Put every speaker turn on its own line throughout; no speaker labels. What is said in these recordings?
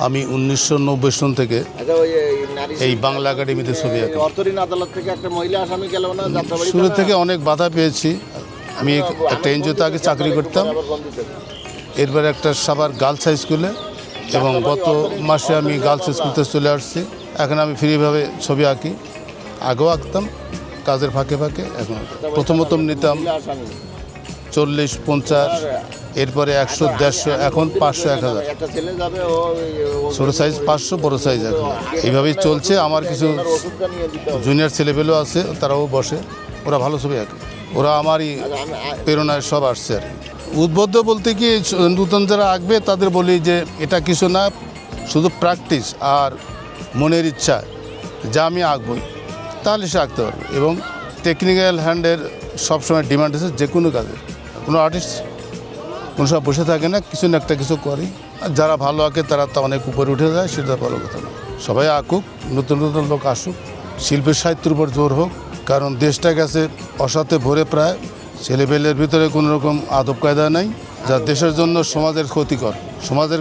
আমি 1990 সন থেকে এই বাংলা একাডেমিতে ছবি আঁকি।
অর্থঋণ আদালত থেকে একটা মহিলা আসামি গেল না যাত্রাবাড়ি
শুরু থেকে অনেক বাধা পেয়েছি। আমি একটা এনজিওতে আগে চাকরি করতাম, এরপরে একটা সাভার গার্লস হাই স্কুলে, এবং গত মাসে আমি গার্লস স্কুলতে চলে আসছি। এখন আমি ফ্রিভাবে ছবি আঁকি, আগেও আঁকতাম কাজের ফাঁকে ফাঁকে। এখন প্রথমত নিতাম 40-50, এরপরে 100, 150, এখন 500, 1000।
একটা ছেলে যাবে
ছোটো সাইজ 500, বড়ো সাইজ 1000। এইভাবেই চলছে। আমার কিছু
ওষুধটা নিয়ে দিতে হবে।
জুনিয়র ছেলেপেলেও আছে, তারাও বসে, ওরা ভালো ছবি আঁকে। ওরা আমারই প্রেরণায় সব আসছে আর কি। উদ্বুদ্ধ বলতে কি, নতুন যারা আঁকবে তাদের বলি যে এটা কিছু না, শুধু প্র্যাকটিস আর মনের ইচ্ছা যা আমি আঁকবই, তাহলে সে আঁকতে পারবে। এবং টেকনিক্যাল হ্যান্ডের সবসময় ডিমান্ড আছে যে কোনো কাজে। কোনো আর্টিস্ট কোনো সব বসে থাকে না, কিছু না একটা কিছু করে। আর যারা ভালো আঁকে তারা তো অনেক উপরে উঠে যায়, সেটা ভালো কথা না। সবাই আঁকুক, নতুন নতুন লোক আসুক, শিল্পের সাহিত্যের উপর জোর হোক। কারণ দেশটা গেছে অসাতে ভরে, প্রায় ছেলেপেলের ভিতরে কোনো রকম আদব কায়দা নাই, যা দেশের জন্য সমাজের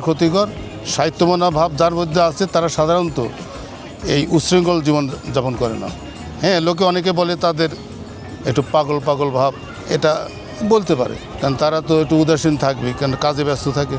ক্ষতিকর। সাহিত্যমনা ভাব যার মধ্যে আছে তারা সাধারণত এই উচ্ছৃঙ্খল জীবন যাপন করে না। হ্যাঁ, লোকে অনেকে বলে তাদের একটু পাগল ভাব, এটা বলতে পারে, কারণ তারা তো একটু উদাসীন থাকবে, কারণ কাজে ব্যস্ত থাকে।